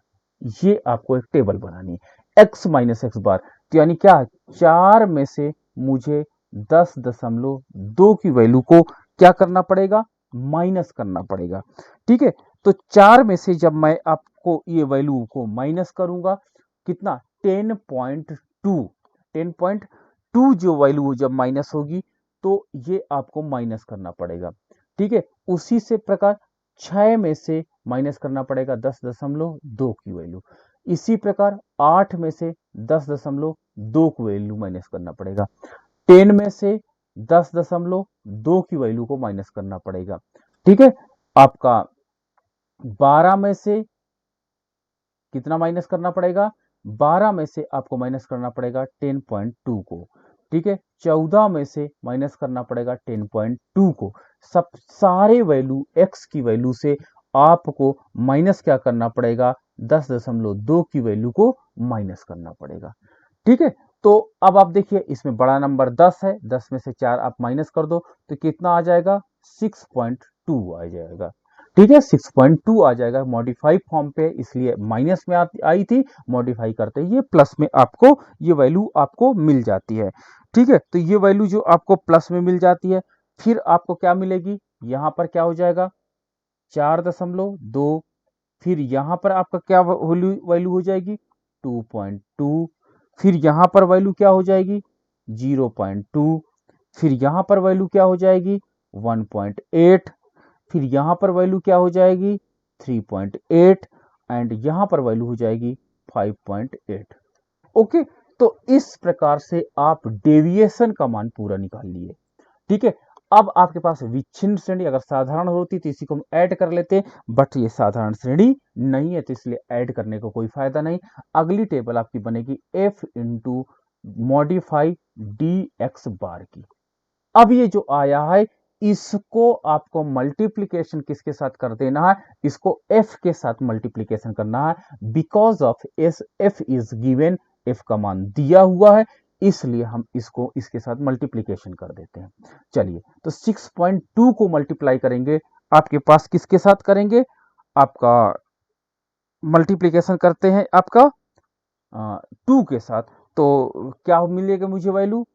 ये आपको एक टेबल बनानी है, एक्स माइनस एक्स बार, तो यानी क्या, 4 में से मुझे 10.2 की वैल्यू को क्या करना पड़ेगा, माइनस करना पड़ेगा। ठीक है, तो 4 में से जब मैं आपको ये वैल्यू को माइनस करूंगा, कितना, 10.2 जो वैल्यू जब माइनस होगी, तो ये आपको माइनस करना पड़ेगा। ठीक है, उसी से प्रकार 6 में से माइनस करना पड़ेगा 10.2 की वैल्यू, इसी प्रकार 8 में से 10.2 की वैल्यू माइनस करना पड़ेगा, 10 में से 10.2 की वैल्यू को माइनस करना पड़ेगा। ठीक है, आपका 12 में से कितना माइनस करना पड़ेगा, 12 में से आपको माइनस करना पड़ेगा 10.2 को। ठीक है, 14 में से माइनस करना पड़ेगा 10.2 को। सब सारे वैल्यू x की वैल्यू से आपको माइनस क्या करना पड़ेगा, 10.2 की वैल्यू को माइनस करना पड़ेगा। ठीक है, तो अब आप देखिए, इसमें बड़ा नंबर 10 है, 10 में से 4 आप माइनस कर दो तो कितना आ जाएगा, 6.2 आ जाएगा। ठीक है, 6.2 आ जाएगा, मॉडिफाई फॉर्म पे, इसलिए माइनस में आई थी, मॉडिफाई करते ये प्लस में आपको ये वैल्यू आपको मिल जाती है। ठीक है, तो ये वैल्यू जो आपको प्लस में मिल जाती है, फिर आपको क्या मिलेगी, यहां पर क्या हो जाएगा, 4.2, फिर यहां पर आपका क्या वैल्यू हो जाएगी, 2.2, फिर यहां पर वैल्यू क्या हो जाएगी, 0.2, फिर यहां पर वैल्यू क्या हो जाएगी, 1.8, फिर यहां पर वैल्यू क्या हो जाएगी, 3.8, एंड यहां पर वैल्यू हो जाएगी 5.8। ओके, तो इस प्रकार से आप डेविएशन का मान पूरा निकाल लिए। ठीक है, अब आपके पास विच्छिन्न श्रेणी अगर साधारण होती तो इसी को हम ऐड कर लेते, बट ये साधारण श्रेणी नहीं है, तो इसलिए ऐड करने का कोई फायदा नहीं। अगली टेबल आपकी बनेगी f into modify D x bar की। अब ये जो आया है, इसको आपको मल्टीप्लीकेशन किसके साथ कर देना है, इसको f के साथ मल्टीप्लीकेशन करना है, because of S f is given, f का मान दिया हुआ है, इसलिए हम इसको इसके साथ मल्टीप्लीकेशन कर देते हैं। चलिए, तो 6.2 को मल्टीप्लाई करेंगे, आपके पास किसके साथ करेंगे, आपका मल्टीप्लीकेशन करते हैं आपका 2 के साथ, तो क्या मिलेगा मुझे वैल्यू,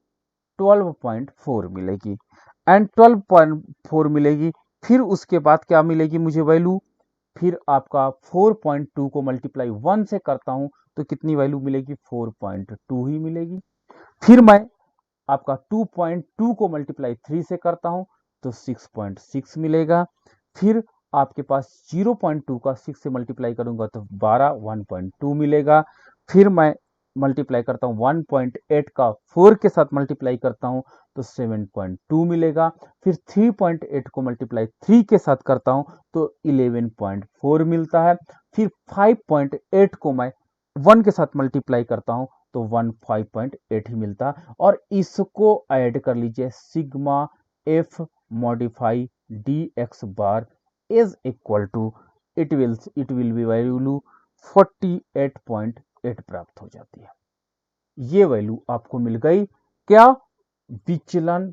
12.4 मिलेगी, एंड 12.4 मिलेगी, फिर उसके बाद क्या मिलेगी मुझे वैल्यू, फिर आपका 4.2 को मल्टीप्लाई 1 से करता हूं तो कितनी वैल्यू मिलेगी, 4.2 ही मिलेगी, फिर मैं आपका 2.2 को मल्टीप्लाई 3 से करता हूं तो 6.6 मिलेगा, फिर आपके पास 0.2 का 6 से मल्टीप्लाई करूंगा तो 1.2 मिलेगा, फिर मैं मल्टीप्लाई करता हूं 1.8 का 4 के साथ मल्टीप्लाई करता हूं तो 7.2 मिलेगा, फिर 3.8 को मल्टीप्लाई 3 के साथ करता हूं तो 11.4 मिलता है, फिर 5.8 को मैं 1 के साथ मल्टीप्लाई करता हूं तो 5.8 ही मिलता है, और इसको ऐड कर लीजिए, sigma F modify D x bar is equal to it will be value 48.8 प्राप्त हो जाती है। ये वैल्यू आपको मिल गई क्या, विचलन,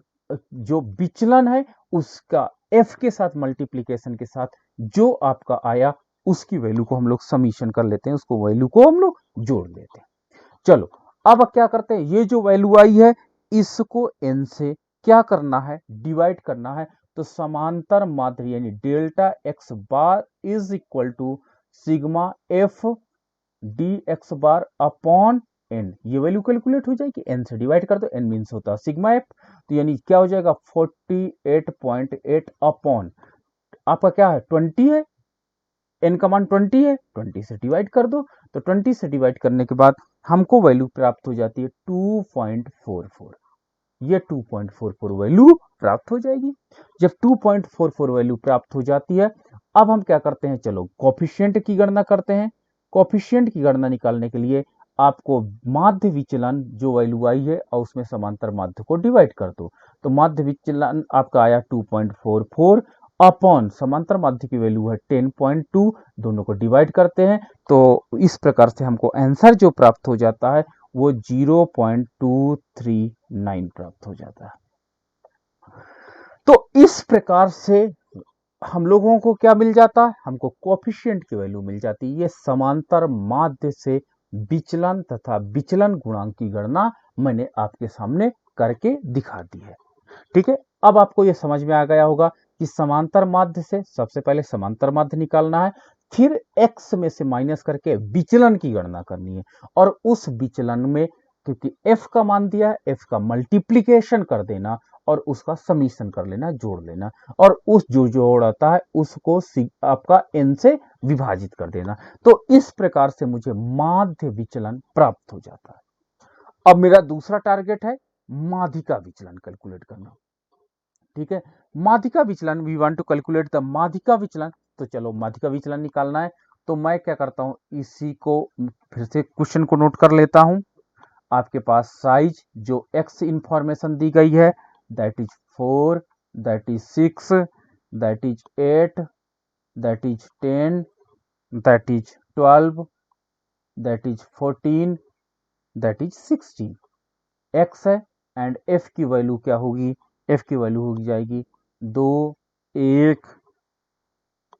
जो विचलन है उसका एफ के साथ मल्टीप्लीकेशन के साथ जो आपका आया उसकी वैल्यू को हम लोग समीशन कर लेते हैं, उसको वैल्यू को हम लोग जोड़ लेते हैं। चलो अब क्या करते हैं, ये जो वैल्यू आई है इसको n से क्या करना है, डिवाइड करना है। तो समांतर माध्य यानी delta x bar is equal to sigma F D x bar upon N. ये वैल्यू कैलकुलेट हो जाएगी, एन से डिवाइड कर दो, एन मीन्स होता है सिग्मा एफ, तो यानी क्या हो जाएगा 48.8 अपॉन आपका क्या है 20 है, एन का मान 20 है, 20 से डिवाइड कर दो। तो 20 से डिवाइड करने के बाद हमको वैल्यू प्राप्त हो जाती है 2.44। ये 2.44 वैल्यू प्राप्त हो जाएगी। जब 2.44 वैल्यू प्राप्त हो जाती है, अब हम क्या करते हैं, चलो कोफिशिएंट की गणना करते हैं। कोफिशिएंट की गणना निकालने के लिए आपको माध्य विचलन जो वैल्यू आई है और उसमें समांतर माध्य को डिवाइड कर दो। तो माध्य विचलन आपका आया 2.44 अपॉन समांतर माध्य की वैल्यू है 10.2, दोनों को डिवाइड करते हैं तो इस प्रकार से हमको आंसर जो प्राप्त हो जाता है वो 0.239 प्राप्त हो जाता है। तो इस प्रकार से हम लोगों को क्या मिल जाता है, हमको कोफिशिएंट की वैल्यू मिल जाती है। ये समांतर माध्य से विचलन तथा विचलन गुणांक की गणना मैंने आपके सामने करके दिखा दी है। ठीक है, अब आपको यह समझ में आ गया होगा कि समांतर माध्य से सबसे पहले समांतर माध्य निकालना है, फिर x में से माइनस करके विचलन की गणना करनी है और उस विचलन में क्योंकि f का मान दिया है, f का मल्टीप्लीकेशन कर देना और उसका समीशन कर लेना, जोड़ लेना, और उस जो जोड़ आता है उसको आपका n से विभाजित कर देना। तो इस प्रकार से मुझे माध्य विचलन प्राप्त हो जाता है। अब मेरा दूसरा टारगेट है माध्यिका विचलन कैलकुलेट करना। ठीक है, माध्यिका विचलन, we want to calculate the माध्यिका विचलन। तो चलो माध्यिका विचलन निकालना है, तो मैं क्या करता हूं, इसी को फिर से क्वेश्चन को नोट कर लेता हूं। आपके पास साइज जो एक्स इंफॉर्मेशन दी गई है that is 4, that is 6, that is 8, that is 10, that is 12, that is 14, that is 16 x है। एंड एफ की वैल्यू क्या होगी, एफ की वैल्यू हो जाएगी 2, 1,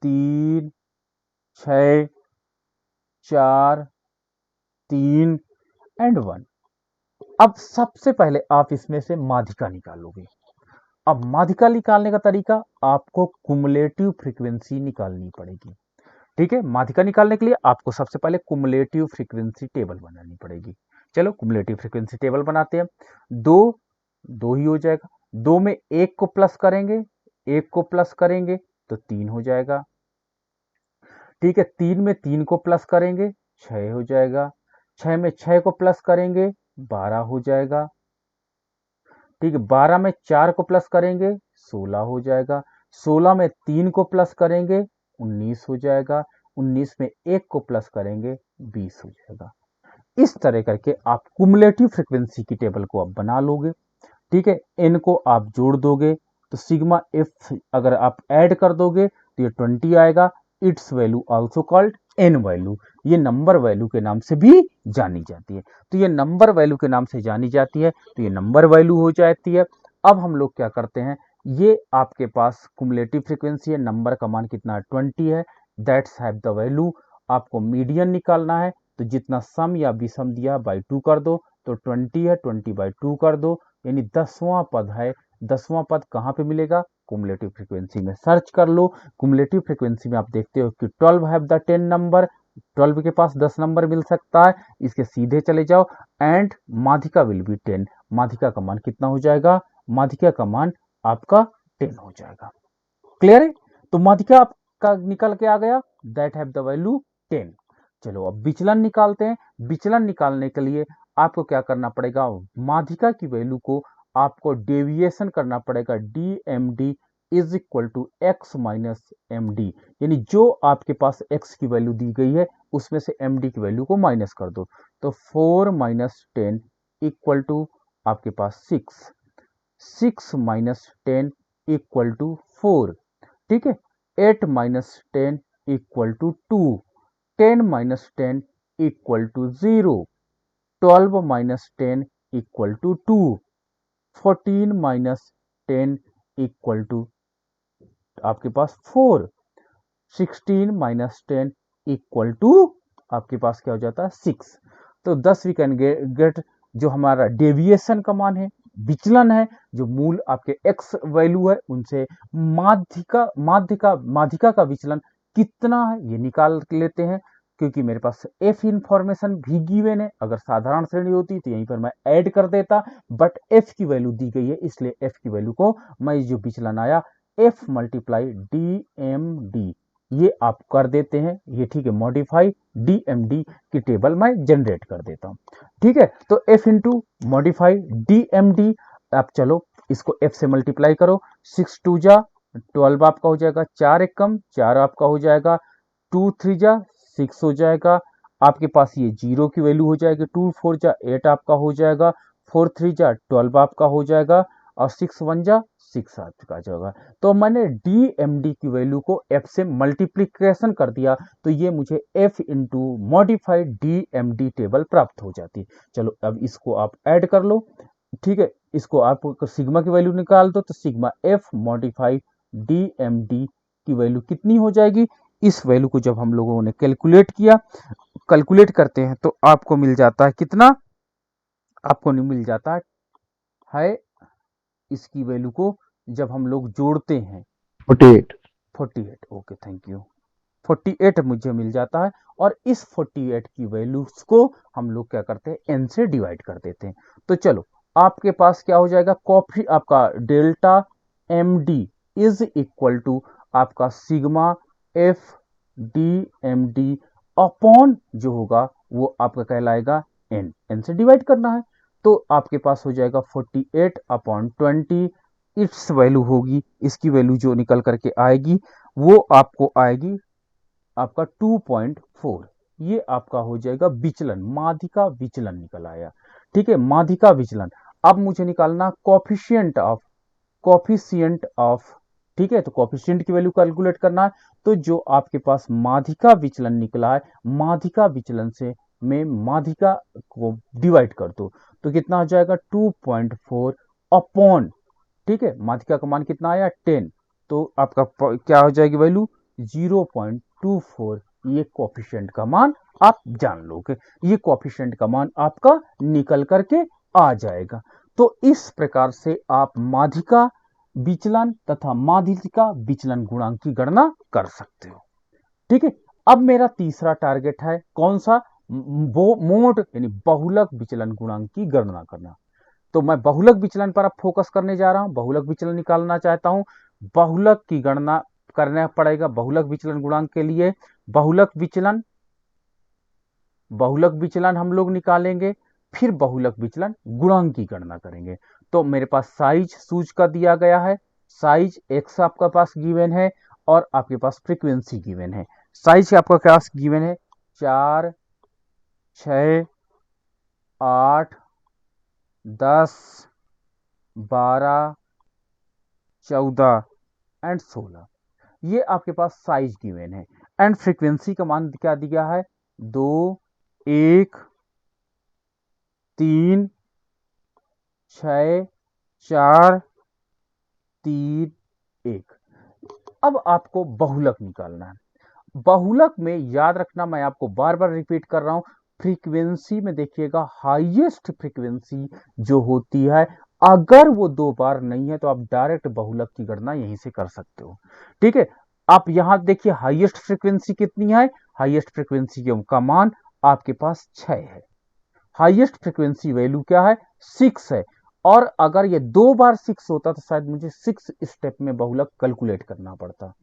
3, 6, 4, 3 एंड 1। अब सबसे पहले आप इसमें से माध्यिका निकालोगे। अब माध्यिका निकालने का तरीका, आपको कुमुलेटिव फ्रीक्वेंसी निकालनी पड़ेगी। ठीक है, माध्यिका निकालने के लिए आपको सबसे पहले कुमुलेटिव फ्रीक्वेंसी टेबल बनानी पड़ेगी। चलो कुमुलेटिव फ्रीक्वेंसी टेबल बनाते हैं। दो दो ही हो जाएगा, दो में एक को प्लस करेंगे, एक को प्लस करेंगे तो 3 हो जाएगा। ठीक है, 3 में 3 को प्लस करेंगे 6 हो जाएगा, 6 में 6 को प्लस करेंगे 12 हो जाएगा। ठीक है, 12 में 4 को प्लस करेंगे 16 हो जाएगा, 16 में 3 को प्लस करेंगे 19 हो जाएगा, 19 में 1 को प्लस करेंगे 20 हो जाएगा। इस तरह करके आप कुमुलेटिव फ्रीक्वेंसी की टेबल को आप बना लोगे। ठीक है, एन को आप जोड़ दोगे तो सिग्मा एफ अगर आप ऐड कर दोगे तो ये 20 आएगा। It's value also called an value, ये नंबर वैल्यू के नाम से भी जानी जाती है। तो ये नंबर वैल्यू के नाम से जानी जाती है, तो ये नंबर वैल्यू हो जाती है। अब हम लोग क्या करते हैं, ये आपके पास कुमुलेटिव फ्रीक्वेंसी है, नंबर का मान कितना है 20 है, दैट्स हैव द वैल्यू। आपको मीडियन निकालना है तो जितना सम या विषम दिया बाई 2 कर दो, तो 20 है 20 बाई 2 कर दो, यानी 10वां पद है। 10वां पद कहाँ पे मिलेगा, कुमुलेटिव फ्रीक्वेंसी में सर्च कर लो। कुमुलेटिव फ्रीक्वेंसी में आप देखते हो कि 12 हैव द 10 नंबर, 12 के पास 10 नंबर मिल सकता है, इसके सीधे चले जाओ एंड माध्यिका विल बी 10। माध्यिका का मान कितना हो जाएगा, माध्यिका का मान आपका 10 हो जाएगा। क्लियर है, तो माध्यिका आपका निकल के आ गया, दैट हैव द वैल्यू 10। चलो अब विचलन निकालते हैं। विचलन निकालने के लिए आपको क्या करना पड़ेगा, माध्यिका की वैल्यू को आपको डेविएशन करना पड़ेगा, D M D is equal to X minus M D, यानी जो आपके पास एक्स की वैल्यू दी गई है उसमें से एम डी की वैल्यू को माइनस कर दो। तो 4 माइनस 10 इक्वल टू आपके पास 6, 6 माइनस 10 इक्वल टू 4। ठीक है, 8 minus 10 equal to 2, 10 minus 10 equal to 0, 12 minus 10 equal to 2, 14 minus 10 equal to आपके पास 4, 16 माइनस 10 इक्वल टू आपके पास क्या हो जाता है 6। तो 10 वी कैन गेट जो हमारा डेविएशन का मान है, विचलन है, जो मूल आपके x वैल्यू है उनसे माध्यिका का विचलन कितना है ये निकाल लेते हैं। क्योंकि मेरे पास f इंफॉर्मेशन भी गिवन है, अगर साधारण श्रेणी होती तो यहीं पर मैं ऐड कर देता, बट f की वैल्यू दी गई है इसलिए f की वैल्यू को मैं जो विचलन आया f मल्टीप्लाई DMD ये आप कर देते हैं, ये ठीक है, मॉडिफाई DMD की टेबल मैं जनरेट कर देता हूं। ठीक है, तो f इंटू मॉडिफाई DMD, आप चलो इसको f से मल्टीप्लाई करो, 6 2 जा 12 आपका हो जाएगा, 4 एक कम 4 आपका हो जाएगा, 2 3 जा 6 हो जाएगा, आपके पास ये 0 की वैल्यू हो जाएगी, 2 4 जा 8 आपका हो जाएगा, 4 3 जा 12 आपका हो जाएगा, और 6 1 जा 6 आपका जाएगा। तो मैंने DMD की वैल्यू को f से मल्टीप्लिकेशन कर दिया, तो ये मुझे f into modified DMD table प्राप्त हो जाती। चलो अब इसको आप ऐड कर लो, ठीक है, इसको आप सिग्मा की वैल्यू निकाल दो, तो सिग्मा f मॉडिफाइड DMD की वैल्यू कितनी हो जाएगी। इस वैल्यू को जब हम लोगों ने कैलकुलेट किया, कैलकुलेट करते हैं तो आपको मिल जाता है कितना, आपको नहीं मिल जाता है इसकी वैल्यू को जब हम लोग जोड़ते हैं 48, ओके थैंक यू, 48 मुझे मिल जाता है, और इस 48 की वैल्यूज को हम लोग क्या करते हैं n से डिवाइड कर देते हैं। तो चलो आपके पास क्या हो जाएगा, कॉफी आपका delta MD is equal to आपका सिग्मा FDMD अपॉन जो होगा वो आपका कहलाएगा n से डिवाइड करना है, तो आपके पास हो जाएगा 48 अपॉन 20, इट्स वैल्यू होगी, इसकी वैल्यू जो निकल करके आएगी वो आपको आएगी आपका 2.4, ये आपका हो जाएगा विचलन, माध्यिका विचलन निकल आया। ठीक है, माध्यिका विचलन। अब मुझे निकालना कॉफिशिएंट ऑफ, ठीक है, तो कॉफिशिएंट की वैल्यू कैलकुलेट करना है, तो जो आपके पास माध्यिका विचलन निकला है, माध्यिका विचलन से मैं माध्यिका को डिवाइड कर दो, तो कितना हो जाएगा 2.4 अपॉन, ठीक है, माध्यिका का मान कितना आया 10, तो आपका क्या हो जाएगी वैल्यू 0.24, ये कोएफिशिएंट का मान आप जान लोगे, ये कोएफिशिएंट का मान आपका निकल करके आ जाएगा। तो इस प्रकार से आप माध्यिका विचलन तथा माध्यिका विचलन गुणांक की गणना कर सकते हो। ठीक है, अब मेरा तीसरा टारगेट है कौन सा, वो मोड यानी बहुलक विचलन गुणांक की गणना करना। तो मैं बहुलक विचलन पर अब फोकस करने जा रहा हूं, बहुलक विचलन निकालना चाहता हूं। बहुलक की गणना करना पड़ेगा बहुलक विचलन गुणांक के लिए, बहुलक विचलन हम लोग निकालेंगे, फिर बहुलक विचलन गुणांक की गणना करेंगे। तो मेरे पास साइज सूज का दिया गया है, साइज x आपका पास गिवन है, और आपके पास फ्रीक्वेंसी गिवन है। साइज आपका क्या गिवन है, 4 6 8 10 12 14 एंड 16, ये आपके पास साइज गिवन है। एंड फ्रीक्वेंसी का मान क्या दिया है, 2 1 3 6 4 3 1। अब आपको बहुलक निकालना है। बहुलक में याद रखना, मैं आपको बार बार रिपीट कर रहा हूं, फ्रीक्वेंसी में देखिएगा हाईएस्ट फ्रीक्वेंसी जो होती है, अगर वो 2 बार नहीं है तो आप डायरेक्ट बहुलक की गणना यहीं से कर सकते हो। ठीक है, आप यहां देखिए हाईएस्ट फ्रीक्वेंसी कितनी है, हाईएस्ट फ्रीक्वेंसी का मान आपके पास 6 है, हाईएस्ट फ्रीक्वेंसी वैल्यू क्या है 6 है, और अगर ये 2 बार 6 होता तो शायद मुझे 6 स्टेप में बहुलक कैलकुलेट करना पड़ता।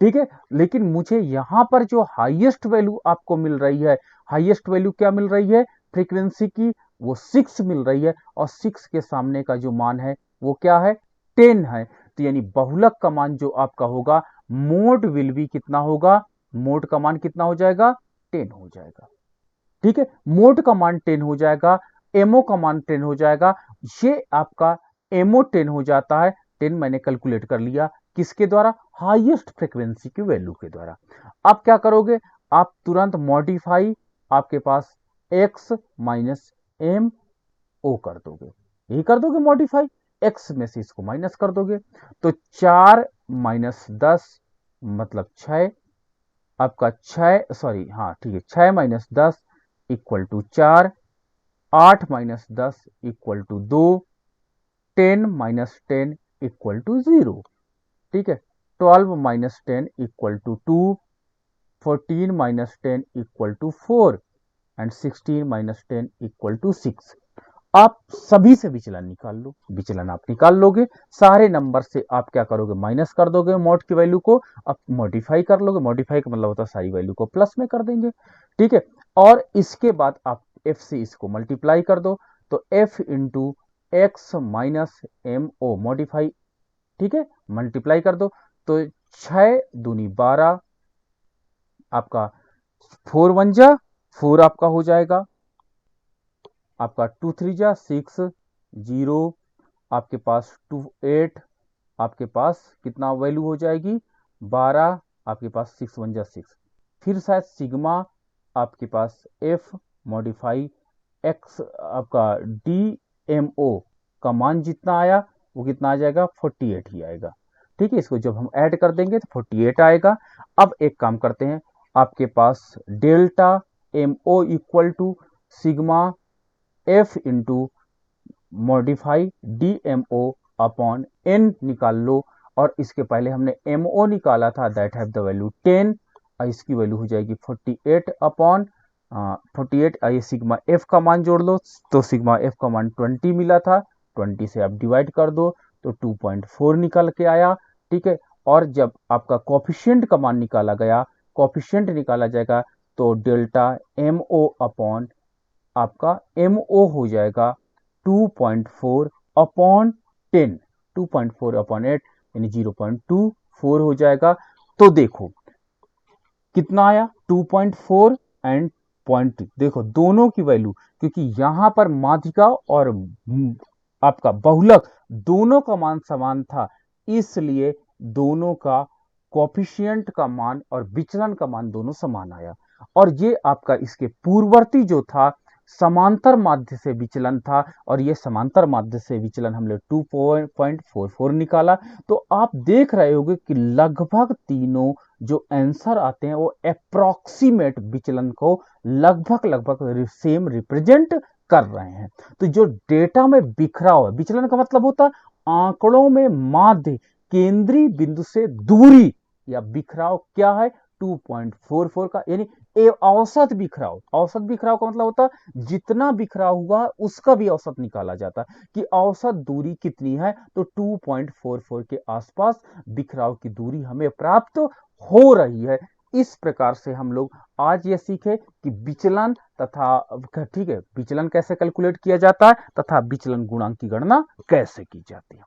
ठीक है, लेकिन मुझे यहां पर जो हाईएस्ट वैल्यू आपको मिल रही है, हाईएस्ट वैल्यू क्या मिल रही है फ्रीक्वेंसी की, वो 6 मिल रही है, और 6 के सामने का जो मान है वो क्या है 10 है। तो यानी बहुलक का मान जो आपका होगा, मोड विल बी कितना होगा, मोड का मान कितना हो जाएगा 10 हो जाएगा। ठीक है, मोड का मान 10 हो जाएगा, एमओ का मान 10 हो जाएगा, ये आपका एमओ 10 हो जाता है, 10 मैंने कैलकुलेट कर लिया, किसके द्वारा? हाईएस्ट फ्रीक्वेंसी की वैल्यू के द्वारा। अब क्या करोगे? आप तुरंत मॉडिफाई आपके पास x माइनस एम ओ कर दोगे, यही कर दोगे मॉडिफाई, x में से इसको माइनस कर दोगे, तो 4 माइनस 10 मतलब 6, आपका 6 सॉरी हाँ ठीक है 6 minus 10 equal to 4, 8 minus 10 equal to 2, 10 minus 10 equal to 0, ठीक है, 12 minus 10 equal to 2, 14 minus 10 equal to 4 and 16 minus 10 equal to 6। आप सभी से विचलन निकाल लो, विचलन आप निकाल लोगे, सारे नंबर से आप क्या करोगे? माइनस कर दोगे मॉड की वैल्यू को, अब मॉडिफाई कर लोगे, मॉडिफाई का मतलब होता है सारी वैल्यू को प्लस में कर देंगे, ठीक है, और इसके बाद आप f से इसको मल्टीप्लाई कर दो, तो f into X minus M O modify, ठीक है, मल्टीप्लाई कर दो, तो 6 दूनी 12, आपका 4 1 जा 4 आपका हो जाएगा, आपका 2 3 जा 6, 0, आपके पास 2 8, आपके पास कितना वैल्यू हो जाएगी? 12, आपके पास 6 1 जा 6, फिर शायद सिग्मा आपके पास f मॉडिफाई x आपका डी एम ओ का मान जितना आया वो कितना आ जाएगा? 48 ही आएगा, ठीक है, इसको जब हम ऐड कर देंगे तो 48 आएगा। अब एक काम करते हैं, आपके पास delta M O equal to sigma f into modify d M O upon n निकाल लो, और इसके पहले हमने एम ओ निकाला था, दैट हैव द वैल्यू 10, इसकी वैल्यू हो जाएगी 48 अपॉन 48, ये सिग्मा एफ का मान जोड़ लो, तो सिग्मा एफ का मान 20 मिला था, 20 से आप डिवाइड कर दो तो 2.4 निकल के आया, ठीक है, और जब आपका कोफिशिएंट का मान निकाला गया, कोफिशिएंट निकाला जाएगा, तो डेल्टा एम ओ अपॉन आपका एम ओ हो जाएगा 2.4 अपॉन 10, 2.4 अपॉन 8 यानी 0.24 हो जाएगा। तो देखो कितना आया? 2.4 एंड 0.2, देखो दोनों की वैल्यू, क्योंकि यहां पर माध्यिका और आपका बहुलक दोनों का मान समान था, इसलिए दोनों का कोफिशिएंट का मान और विचलन का मान दोनों समान आया। और ये आपका इसके पूर्ववर्ती जो था समांतर माध्य से विचलन था, और ये समांतर माध्य से विचलन हमने 2.44 निकाला। तो आप देख रहे होंगे कि लगभग तीनों जो आंसर आते हैं वो अप्रॉक्सीमेट विचलन को लगभग सेम रिप्रेजेंट कर रहे हैं। तो जो डेटा में बिखराव है, विचलन का मतलब होता है आंकड़ों में माध्य केंद्रीय बिंदु से दूरी या बिखराव क्या है? 2.44 का, यानी औसत बिखराव, औसत बिखराव का मतलब होता है जितना बिखराव हुआ उसका भी औसत निकाला जाता है कि औसत दूरी कितनी है, तो 2.44 के आसपास बिखराव की दूरी हमें प्राप्त हो रही है। इस प्रकार से हम लोग आज ये सीखे कि विचलन तथा, ठीक है, विचलन कैसे कैलकुलेट किया जाता है तथा विचलन गुणांक की गणना कैसे की जाती है।